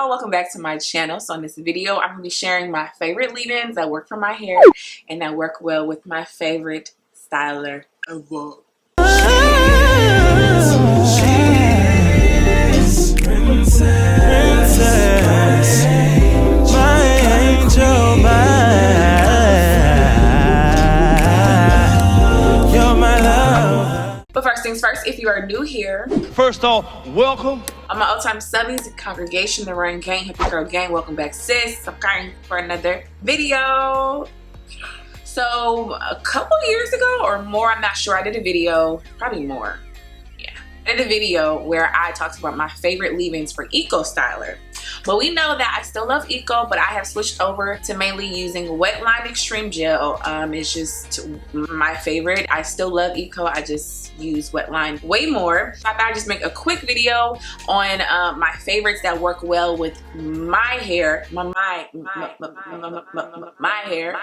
y'all, welcome back to my channel. So in this video I'm going to be sharing my favorite leave-ins that work for my hair and that work well with my favorite styler of all. But first things first, if you are new here, first off, welcome. I'm my old-time subbies, congregation, the Run Gang, Happy Girl Gang. Welcome back, sis. I'm coming for another video. So a couple years ago or more, I'm not sure, I did a video, probably more. Yeah, I did a video where I talked about my favorite leave-ins for Eco Styler. But we know that I still love Eco, but I have switched over to mainly using Wetline Xtreme gel. It's just my favorite. I still love Eco, I just use Wetline way more. So I thought I'd just make a quick video on my favorites that work well with my hair. My hair.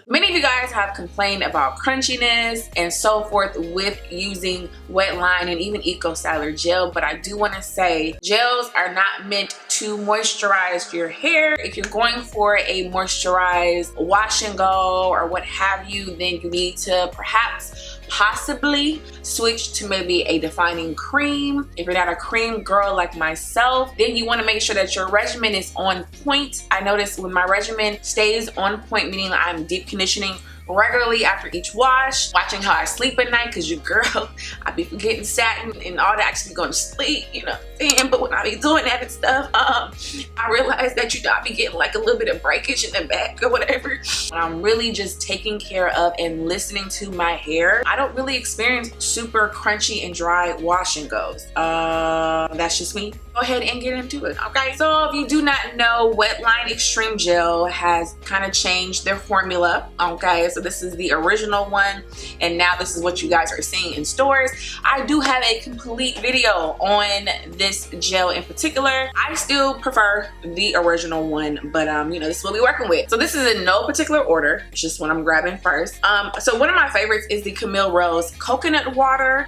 Many of you guys have complained about crunchiness and so forth with using Wetline and even Eco Styler gel, but I do want to say gels are not meant to moisturize your hair. If you're going for a moisturized wash and go or what have you, then you need to perhaps possibly switch to maybe a defining cream. If you're not a cream girl like myself, then you want to make sure that your regimen is on point. I notice when my regimen stays on point, meaning I'm deep conditioning regularly after each wash, watching how I sleep at night, because your girl, I be forgetting satin and all that, actually going to sleep, you know what I'm saying? But when I be doing that and stuff, I realize that I be getting like a little bit of breakage in the back or whatever. When I'm really just taking care of and listening to my hair, I don't really experience super crunchy and dry wash and goes. That's just me. Go ahead and get into it, okay? So if you do not know, Wetline Xtreme gel has kind of changed their formula, okay? So this is the original one, and now this is what you guys are seeing in stores. I do have a complete video on this gel in particular. I still prefer the original one, but you know, this is what we're working with. So this is in no particular order, it's just what I'm grabbing first. So one of my favorites is the Camille Rose Coconut Water.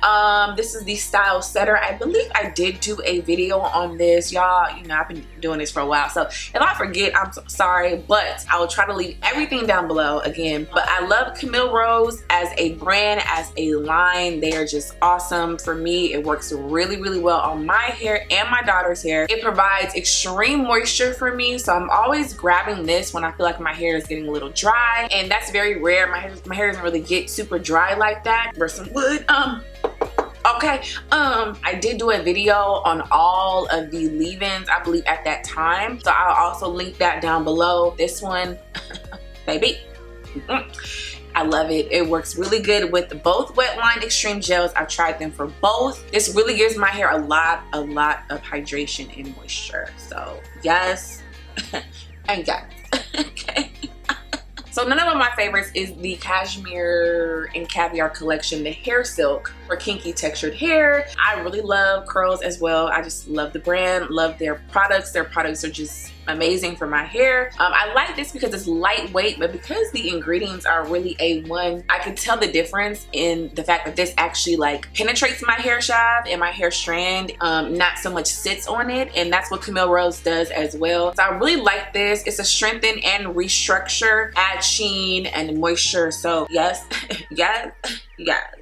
This is the Style Setter. I believe I did do a video on this, y'all. You know, I've been doing this for a while, so if I forget, I'm so sorry, but I will try to leave everything down below again. But I love Camille Rose as a brand, as a line. They are just awesome. For me, it works really, really well on my hair and my daughter's hair. It provides extreme moisture for me, so I'm always grabbing this when I feel like my hair is getting a little dry, and that's very rare. My hair doesn't really get super dry like that. Burst some wood. Okay, I did do a video on all of the leave-ins, I believe, at that time, so I'll also link that down below. This one, baby, I love it. It works really good with both Wetline Xtreme gels. I've tried them for both. This really gives my hair a lot of hydration and moisture. So yes, and yes. Okay. So another one of my favorites is the Cashmere and Caviar collection, the hair silk for kinky textured hair. I really love curls as well. I just love the brand, love their products. Their products are just amazing for my hair. I like this because it's lightweight, but because the ingredients are really A1, I can tell the difference in the fact that this actually like penetrates my hair shaft and my hair strand, not so much sits on it, and that's what Camille Rose does as well. So I really like this. It's a strengthen and restructure, add sheen and moisture. So yes, yes, yes.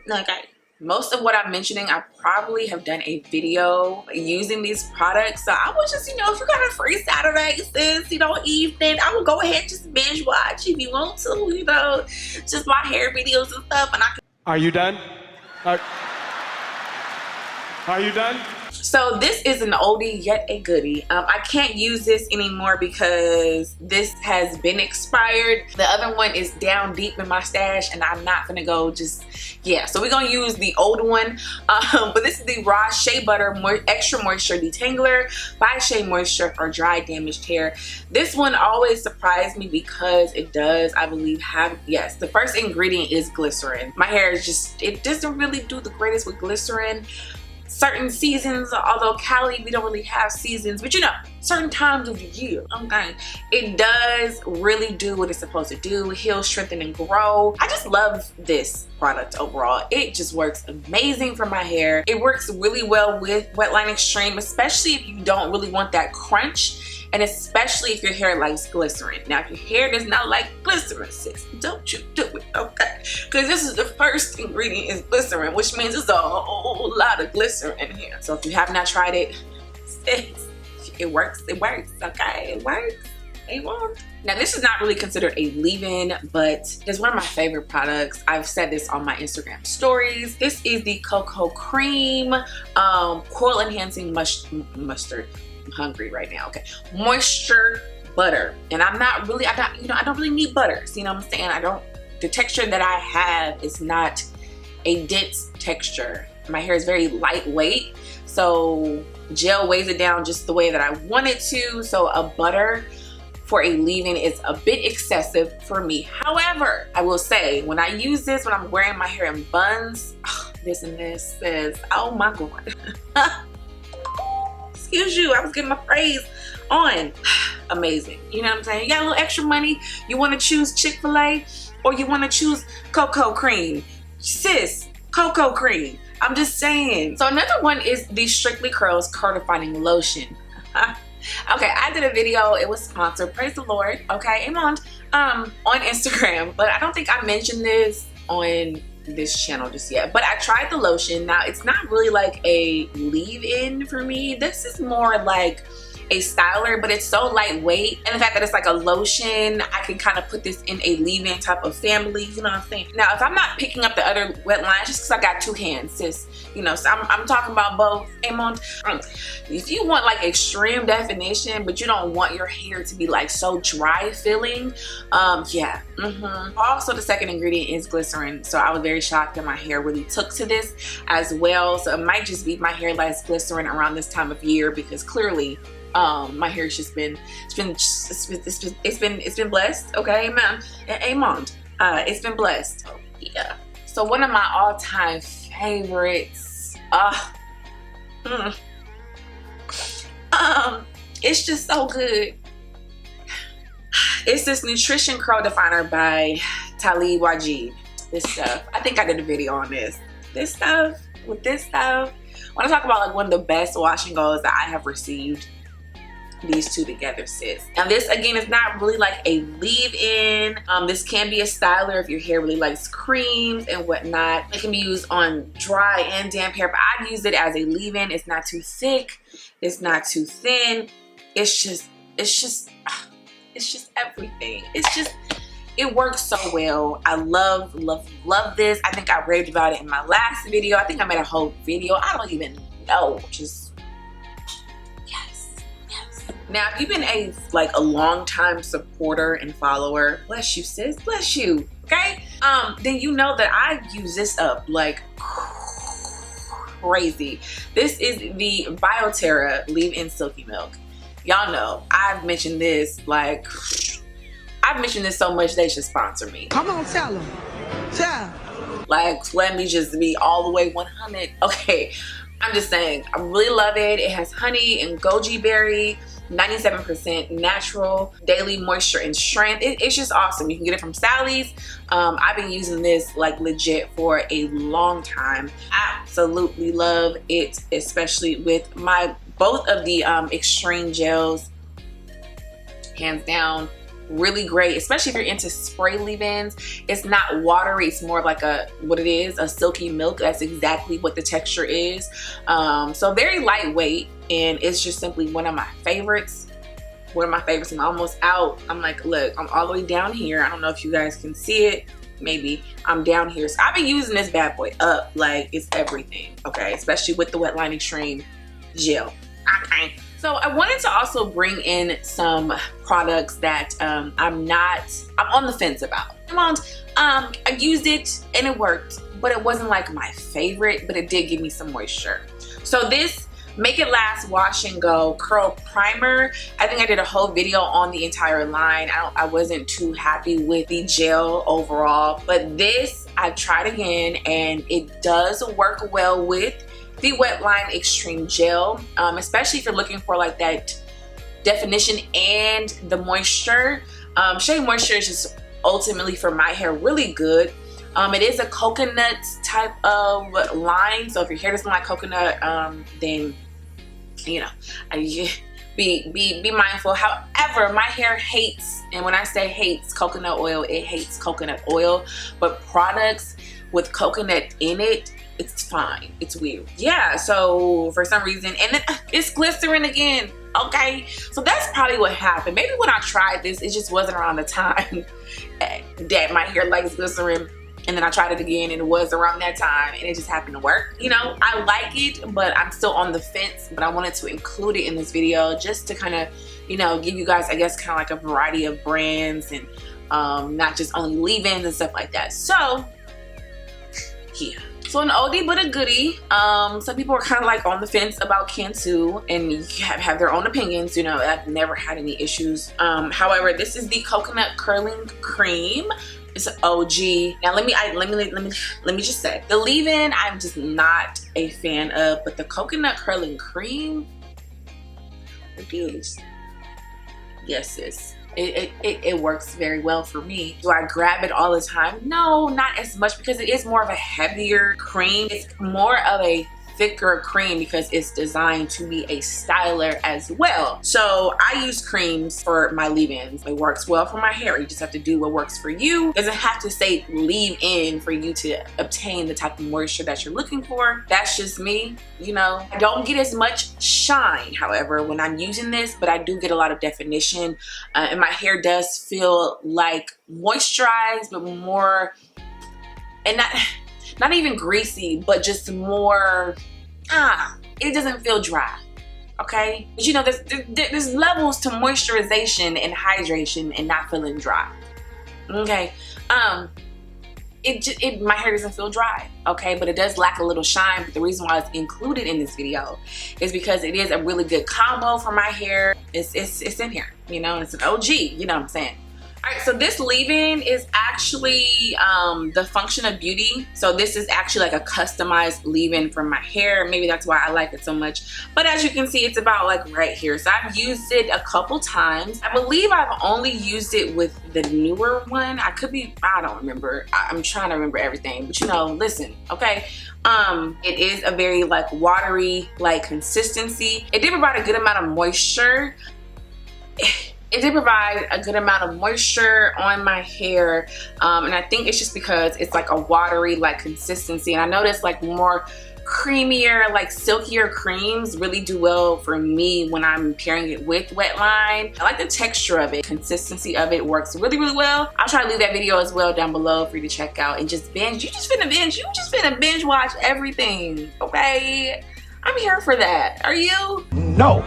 Okay. Most of what I'm mentioning, I probably have done a video using these products. So I was just, you know, if you got a free Saturday, sis, you know, evening, I would go ahead and just binge watch if you want to, you know, just my hair videos and stuff. And I can. Are you done? Are you done? So this is an oldie yet a goodie. I can't use this anymore because this has been expired. The other one is down deep in my stash and I'm not gonna go just, yeah. So we're gonna use the old one. But this is the Raw Shea Butter Extra Moisture Detangler by Shea Moisture for dry damaged hair. This one always surprised me because it does, I believe, have, yes, the first ingredient is glycerin. My hair is just, it doesn't really do the greatest with glycerin. certain seasons, although Cali, we don't really have seasons, but you know, certain times of the year, okay, it does really do what it's supposed to do: heal, strengthen, and grow. I just love this product overall. It just works amazing for my hair. It works really well with Wetline Xtreme, especially if you don't really want that crunch, and especially if your hair likes glycerin. Now, if your hair does not like glycerin, sis, don't you do it, okay? Because this is the first ingredient is glycerin, which means there's a whole lot of glycerin in here. So if you have not tried it, sis, it works, okay? It works. It won't. Now, this is not really considered a leave-in, but it's one of my favorite products. I've said this on my Instagram stories. This is the Coco Creme Coil Enhancing Mustard. I'm hungry right now, okay? Moisture butter. And I don't really need butters, you know what I'm saying? The texture that I have is not a dense texture. My hair is very lightweight, so gel weighs it down just the way that I want it to. So a butter for a leave-in is a bit excessive for me. However, I will say, when I use this, when I'm wearing my hair in buns, this and this says, oh my God. Excuse you, I was getting my praise on. Amazing. You know what I'm saying? You got a little extra money, you want to choose Chick-fil-A or you want to choose Coco Cream. Sis, Coco Cream. I'm just saying. So another one is the Strictly Curls Curl Defining Lotion. Okay, I did a video. It was sponsored. Praise the Lord. Okay, amen. On Instagram, but I don't think I mentioned this on this channel just yet. But I tried the lotion. Now, it's not really like a leave-in for me. This is more like a styler, but it's so lightweight, and the fact that it's like a lotion, I can kind of put this in a leave-in type of family, you know what I'm saying? Now, if I'm not picking up the other wet lines, just because I got two hands, sis, you know, so I'm talking about both. If you want like extreme definition, but you don't want your hair to be like so dry feeling, yeah. Also, the second ingredient is glycerin, so I was very shocked that my hair really took to this as well. So it might just be my hair likes glycerin around this time of year, because clearly my hair's just been it's been blessed. Okay, amen. It's been blessed. Oh, yeah. So one of my all-time favorites, it's just so good. It's this Nutrition Curl Definer by Talib Wajid. This stuff, I think I did a video on this. This stuff, when I talk about like one of the best wash and goes that I have received, these two together, sis. Now this again is not really like a leave-in. This can be a styler if your hair really likes creams and whatnot. It can be used on dry and damp hair, but I've used it as a leave-in. It's not too thick, it's not too thin. It's just everything. It works so well. I love this. I think I raved about it in my last video. I think I made a whole video. I don't even know. Just now, if you've been a long time supporter and follower, bless you, sis, bless you, okay? Then you know that I use this up like crazy. This is the BIOTERA Leave-In Silky Milk. Y'all know I've mentioned this so much they should sponsor me. Come on, tell them. Tell. Like, let me just be all the way 100. Okay, I'm just saying, I really love it. It has honey and goji berry. 97% natural, daily moisture and strength. It's just awesome. You can get it from Sally's. I've been using this like legit for a long time. Absolutely love it, especially with both of the extreme gels. Hands down, really great, especially if you're into spray leave-ins. It's not watery, it's more like a silky milk. That's exactly what the texture is. So very lightweight, and it's just simply one of my favorites. I'm almost out. I'm like, look, I'm all the way down here. I don't know if you guys can see it. Maybe I'm down here. So I've been using this bad boy up like it's everything, okay? Especially with the Wetline Xtreme gel. Okay. So I wanted to also bring in some products that I'm on the fence about. I used it and it worked, but it wasn't like my favorite, but it did give me some moisture. So this Make It Last Wash and Go Curl Primer, I think I did a whole video on the entire line. I wasn't too happy with the gel overall, but this I tried again and it does work well with the Wetline Xtreme Gel, especially if you're looking for like that definition and the moisture. Shea Moisture is just ultimately for my hair really good. It is a coconut type of line, so if your hair doesn't like coconut, then you know, be mindful. However, my hair hates, and when I say hates coconut oil, it hates coconut oil, but products with coconut in it, it's fine. It's weird. Yeah, so for some reason, and it's glycerin again. Okay, so that's probably what happened. Maybe when I tried this, it just wasn't around the time that my hair likes glycerin, and then I tried it again and it was around that time and it just happened to work. You know, I like it, but I'm still on the fence, but I wanted to include it in this video just to kind of, you know, give you guys, I guess, kind of like a variety of brands and not just only leave-ins and stuff like that. So yeah. So an oldie but a goodie. Some people are kind of like on the fence about Cantu and have their own opinions. You know, I've never had any issues. However, this is the coconut curling cream. It's an OG. Now let me just say, the leave-in I'm just not a fan of, but the coconut curling cream, yes, sis. It works very well for me. Do I grab it all the time? No, not as much, because it is more of a heavier cream. It's more of a thicker cream because it's designed to be a styler as well. So I use creams for my leave-ins. It works well for my hair. You just have to do what works for you. It doesn't have to say leave-in for you to obtain the type of moisture that you're looking for. That's just me, you know. I don't get as much shine, however, when I'm using this, but I do get a lot of definition, and my hair does feel like moisturized, but more, and not even greasy, but just more, it doesn't feel dry, okay? But you know, there's levels to moisturization and hydration and not feeling dry, okay? My hair doesn't feel dry, okay? But it does lack a little shine, but the reason why it's included in this video is because it is a really good combo for my hair. It's in here, you know, and it's an OG, you know what I'm saying? All right, so this leave-in is actually the Function of Beauty. So this is actually like a customized leave-in for my hair. Maybe that's why I like it so much. But as you can see, it's about like right here. So I've used it a couple times. I believe I've only used it with the newer one. I don't remember. I'm trying to remember everything. But you know, listen, okay? It is a very like watery like consistency. It did provide a good amount of moisture. It did provide a good amount of moisture on my hair, and I think it's just because it's like a watery like consistency, and I noticed like more creamier, like silkier creams really do well for me when I'm pairing it with Wetline. I like the texture of it. Consistency of it works really, really well. I'll try to leave that video as well down below for you to check out and just binge. You just finna binge watch everything, okay? I'm here for that. Are you? No.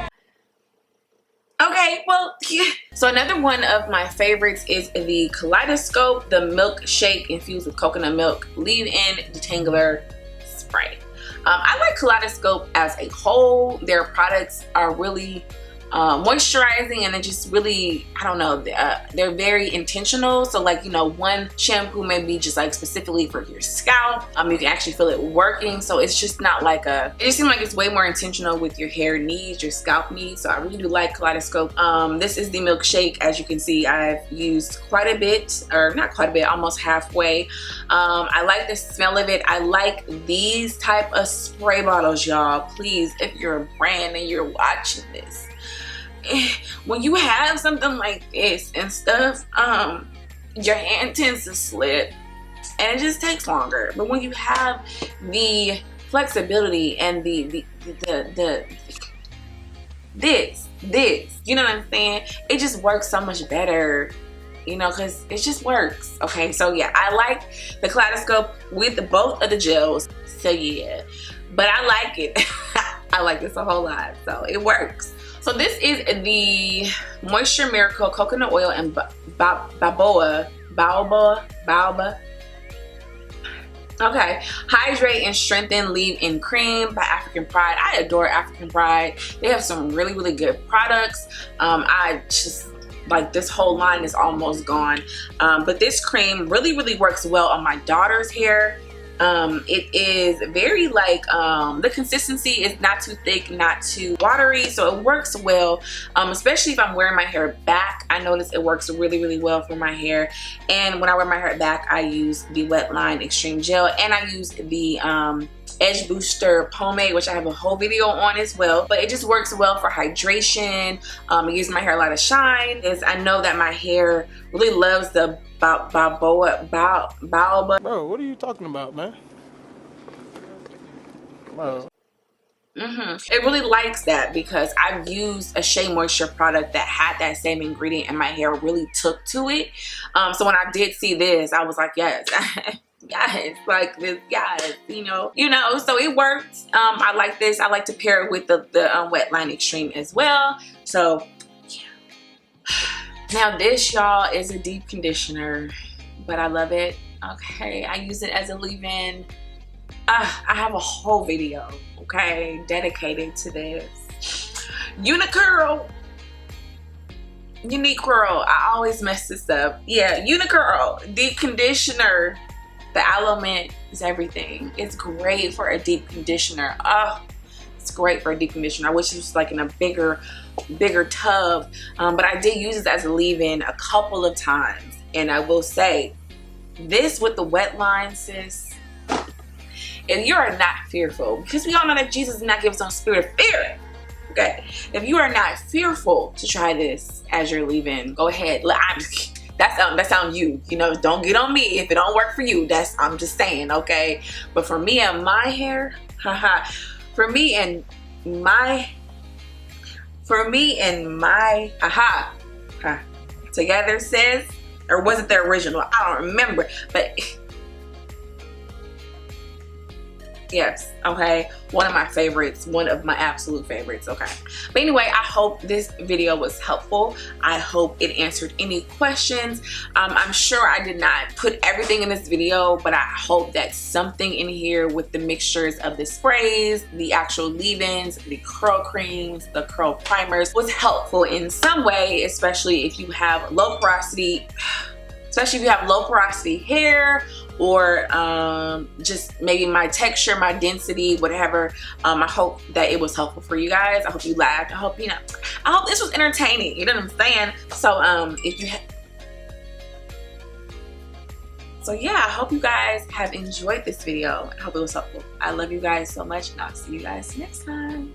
Okay, well, yeah. So another one of my favorites is the Kaleidoscope, the milkshake infused with coconut milk leave-in detangler spray. I like Kaleidoscope as a whole. Their products are really moisturizing, and it just really, I don't know, they're very intentional. So like, you know, one shampoo may be just like specifically for your scalp. You can actually feel it working, so it's just not like it just seems like it's way more intentional with your hair needs, your scalp needs. So I really do like Kaleidoscope. This is the milkshake. As you can see, I've used quite a bit, or not quite a bit, almost halfway. I like the smell of it. I like these type of spray bottles, y'all. Please, if you're a brand and you're watching this, when you have something like this and stuff, your hand tends to slip and it just takes longer. But when you have the flexibility and this, you know what I'm saying? It just works so much better, you know, because it just works. Okay, so yeah, I like the Kaleidoscope with both of the gels. So yeah, but I like it. I like this a whole lot, so it works. So this is the Moisture Miracle Coconut Oil and Baoba. Okay, Hydrate and Strengthen Leave-In Cream by African Pride. I adore African Pride. They have some really, really good products. I just like this whole line is almost gone. But this cream really, really works well on my daughter's hair. It is very like the consistency is not too thick, not too watery, so it works well, especially if I'm wearing my hair back. I notice it works really well for my hair. And when I wear my hair back, I use the Wetline Xtreme gel, and I use the Edge Booster pomade, which I have a whole video on as well. But it just works well for hydration. It gives my hair a lot of shine. I know that my hair really loves the baobab. Bro, what are you talking about, man? Bro. It really likes that because I've used a Shea Moisture product that had that same ingredient and my hair really took to it. So when I did see this, I was like, yes. Yes, like this, yes, you know, so it worked. I like this. I like to pair it with the Wetline Xtreme as well. So yeah. Now this, y'all, is a deep conditioner, but I love it. Okay, I use it as a leave-in. I have a whole video, okay, dedicated to this. Unique curl. I always mess this up. Yeah, Unique curl deep conditioner. The Aloe mint is everything. It's great for a deep conditioner. Oh, it's great for a deep conditioner. I wish it was like in a bigger tub, but I did use this as a leave-in a couple of times, and I will say this with the Wetline, sis, if you are not fearful, because we all know that Jesus did not give us no spirit of fear, okay, if you are not fearful to try this as your leave-in, go ahead. That's on you, you know, don't get on me if it don't work for you. I'm just saying, okay? But for me and my hair, for me and my together, sis, or was it the original? I don't remember, but yes, okay, one of my favorites, one of my absolute favorites, okay. But anyway, I hope this video was helpful. I hope it answered any questions. I'm sure I did not put everything in this video, but I hope that something in here with the mixtures of the sprays, the actual leave-ins, the curl creams, the curl primers was helpful in some way, especially if you have low porosity hair, or just maybe my texture, my density, whatever. I hope that it was helpful for you guys. I hope you laughed. I hope, I hope this was entertaining. You know what I'm saying? So so yeah, I hope you guys have enjoyed this video. I hope it was helpful. I love you guys so much, and I'll see you guys next time.